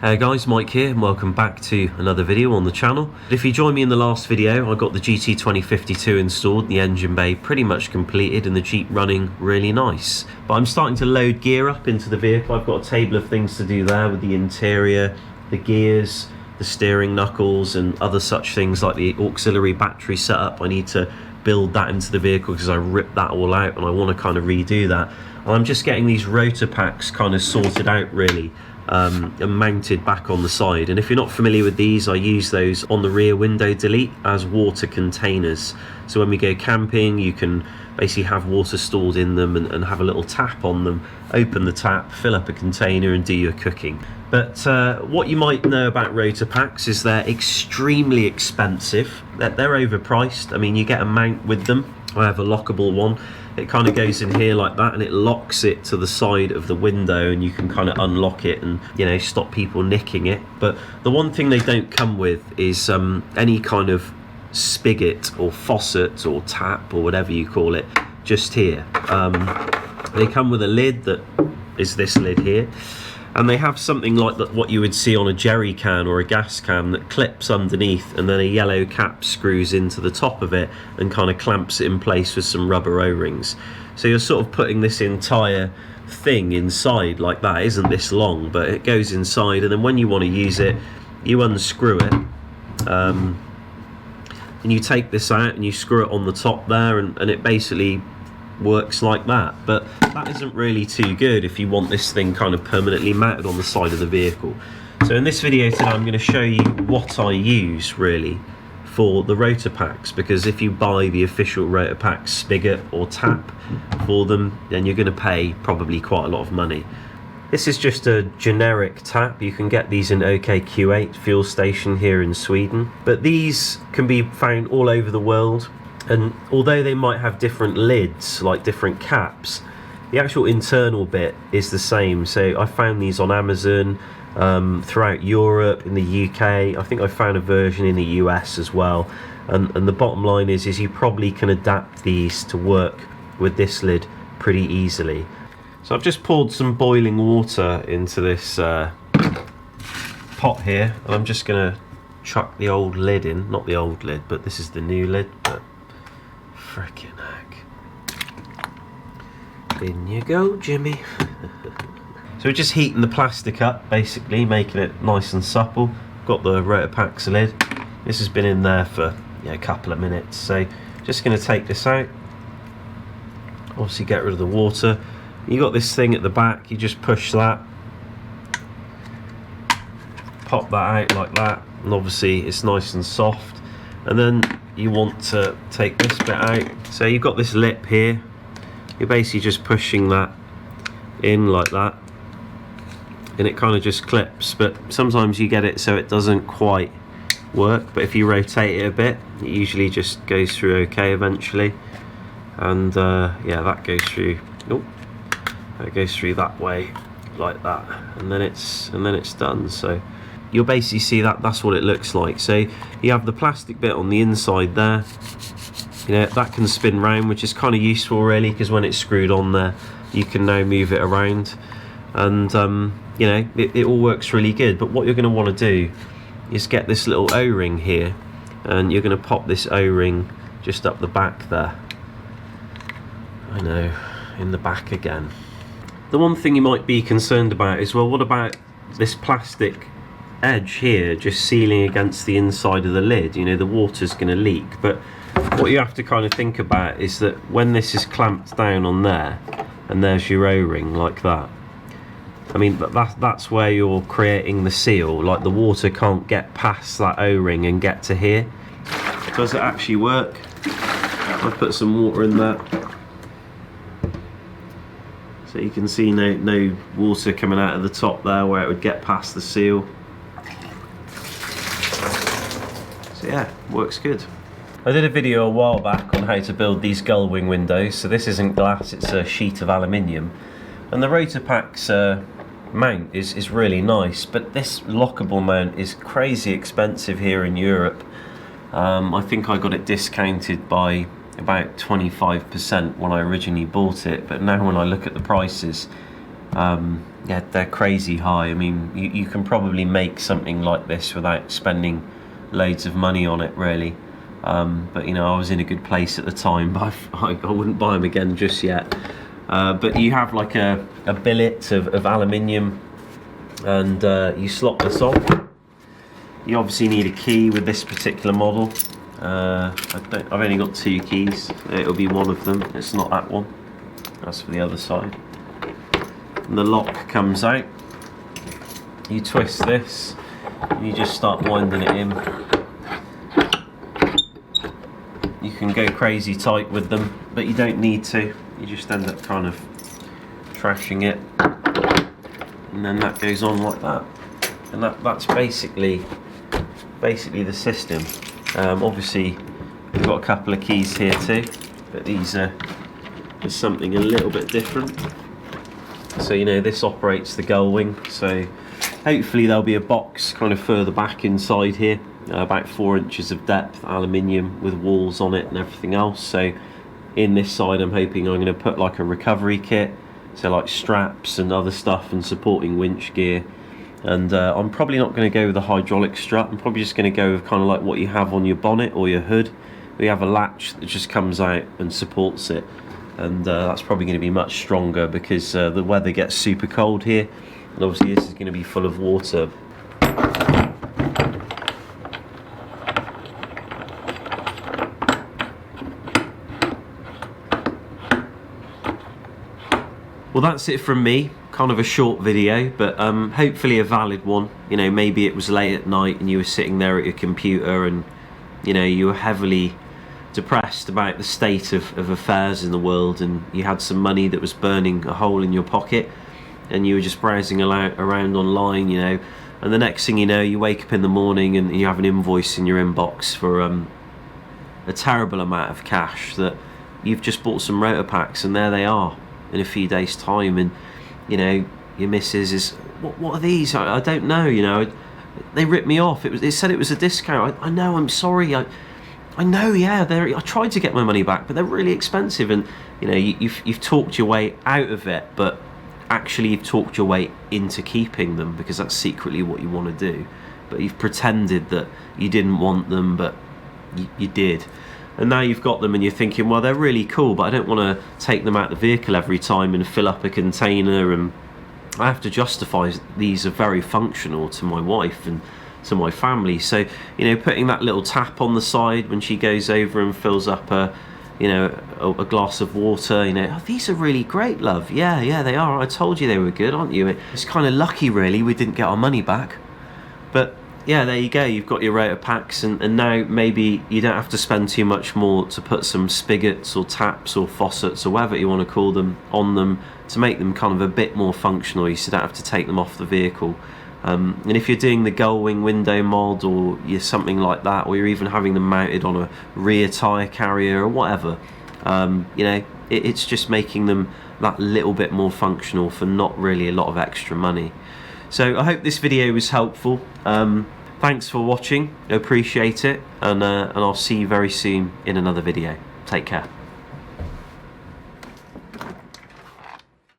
Hey guys, Mike here and welcome back to another video on the channel. If you joined me in the last video, I got the GT2052 installed, the engine bay pretty much completed and the Jeep running really nice. But I'm starting to load gear up into the vehicle. I've got a table of things to do there with the interior, the gears, the steering knuckles and other such things like the auxiliary battery setup. I need to build that into the vehicle because I ripped that all out and I want to kind of redo that. And I'm just getting these Rotopax kind of sorted out really. And mounted back on the side, and if you're not familiar with these, I use those on the rear window delete as water containers. So when we go camping, you can basically have water stored in them and have a little tap on them, open the tap, fill up a container and do your cooking. But what you might know about Rotopax is they're extremely expensive. They're overpriced. I mean, you get a mount with them. I have a lockable one. It kind of goes in here like that and it locks it to the side of the window, and you can kind of unlock it and, you know, stop people nicking it. But the one thing they don't come with is any kind of spigot or faucet or tap or whatever you call it just here. They come with a lid that is this lid here, and they have something like that, what you would see on a jerry can or a gas can, that clips underneath, and then a yellow cap screws into the top of it and kind of clamps it in place with some rubber O-rings. So you're sort of putting this entire thing inside like that. It isn't this long, but it goes inside, and then when you want to use it, you unscrew it, and you take this out and you screw it on the top there, and it basically works like that. But that isn't really too good if you want this thing kind of permanently mounted on the side of the vehicle. So in this video today, I'm going to show you what I use really for the Rotopax, because if you buy the official Rotopax spigot or tap for them, then you're going to pay probably quite a lot of money. This is just a generic tap. You can get these in OKQ8 fuel station here in Sweden, but these can be found all over the world. And although they might have different lids, like different caps, the actual internal bit is the same. So I found these on Amazon, throughout Europe, in the UK. I think I found a version in the US as well. And the bottom line is you probably can adapt these to work with this lid pretty easily. So I've just poured some boiling water into this pot here, and I'm just going to chuck the old lid in. Not the old lid, but this is the new lid. But frickin' heck. In you go, Jimmy. So we're just heating the plastic up, basically, making it nice and supple. Got the Rotopax lid. This has been in there for a couple of minutes. So just going to take this out. Obviously get rid of the water. You got this thing at the back, you just push that. Pop that out like that. And obviously it's nice and soft. And then you want to take this bit out. So you've got this lip here. You're basically just pushing that in like that, and it kind of just clips. But sometimes you get it so it doesn't quite work, but if you rotate it a bit, it usually just goes through okay eventually. And yeah, that goes through. Oh, that goes through that way like that, and then it's done. So you'll basically see that's what it looks like. So you have the plastic bit on the inside there. You know, that can spin round, which is kind of useful really, because when it's screwed on there, you can now move it around, and you know, it all works really good. But what you're going to want to do is get this little O-ring here, and you're going to pop this O-ring just up the back there. I know, in the back again. The one thing you might be concerned about is, well, what about this plastic edge here just sealing against the inside of the lid? You know, the water's going to leak. But what you have to kind of think about is that when this is clamped down on there, and there's your O-ring like that, I mean, that's where you're creating the seal. Like, the water can't get past that O-ring and get to here. Does it actually work? I've put some water in there, so you can see no water coming out of the top there where it would get past the seal. So yeah, works good. I did a video a while back on how to build these gull wing windows. So this isn't glass, it's a sheet of aluminium. And the Rotopax mount is really nice, but this lockable mount is crazy expensive here in Europe. I think I got it discounted by about 25% when I originally bought it, but now when I look at the prices, yeah, they're crazy high. I mean, you can probably make something like this without spending loads of money on it, really. But you know, I was in a good place at the time, but I wouldn't buy them again just yet. But you have like a billet of aluminium, and you slot this on. You obviously need a key with this particular model. I've only got 2 keys. It'll be one of them. It's not that one. That's for the other side. And the lock comes out. You twist this. And you just start winding it in. You can go crazy tight with them, but you don't need to. You just end up kind of trashing it, and then that goes on like that. And that's basically the system. Obviously we've got a couple of keys here too, but these are something a little bit different. So you know, this operates the gull wing, so hopefully there'll be a box kind of further back inside here, about 4 inches of depth, aluminium with walls on it and everything else. So in this side I'm hoping I'm going to put like a recovery kit, so like straps and other stuff and supporting winch gear. And I'm probably not going to go with a hydraulic strut. I'm probably just going to go with kind of like what you have on your bonnet or your hood. We have a latch that just comes out and supports it, and that's probably going to be much stronger because the weather gets super cold here, and obviously this is going to be full of water. Well, that's it from me. Kind of a short video, but hopefully a valid one. You know, maybe it was late at night and you were sitting there at your computer and, you know, you were heavily depressed about the state of affairs in the world, and you had some money that was burning a hole in your pocket, and you were just browsing around online, you know, and the next thing you know, you wake up in the morning and you have an invoice in your inbox for a terrible amount of cash that you've just bought some Rotopax, and there they are in a few days' time. And you know, your missus is, what are these? I don't know, you know, they ripped me off. It said it was a discount. I know, I'm sorry. I know, yeah, I tried to get my money back, but they're really expensive. And you know, you've talked your way out of it, but actually you've talked your way into keeping them, because that's secretly what you want to do. But you've pretended that you didn't want them, but you did. And now you've got them and you're thinking, well, they're really cool, but I don't want to take them out the vehicle every time and fill up a container, and I have to justify these are very functional to my wife and to my family. So, you know, putting that little tap on the side when she goes over and fills up a glass of water, you know, oh, these are really great, love. Yeah, they are. I told you they were good, aren't you? It's kind of lucky, really, we didn't get our money back. But yeah, there you go, you've got your Rotopax, and now maybe you don't have to spend too much more to put some spigots or taps or faucets or whatever you want to call them on them to make them kind of a bit more functional, so you don't have to take them off the vehicle. And if you're doing the gull wing window mod, or you're something like that, or you're even having them mounted on a rear tyre carrier or whatever, you know, it's just making them that little bit more functional for not really a lot of extra money. So I hope this video was helpful. Thanks for watching, I appreciate it, and I'll see you very soon in another video. Take care.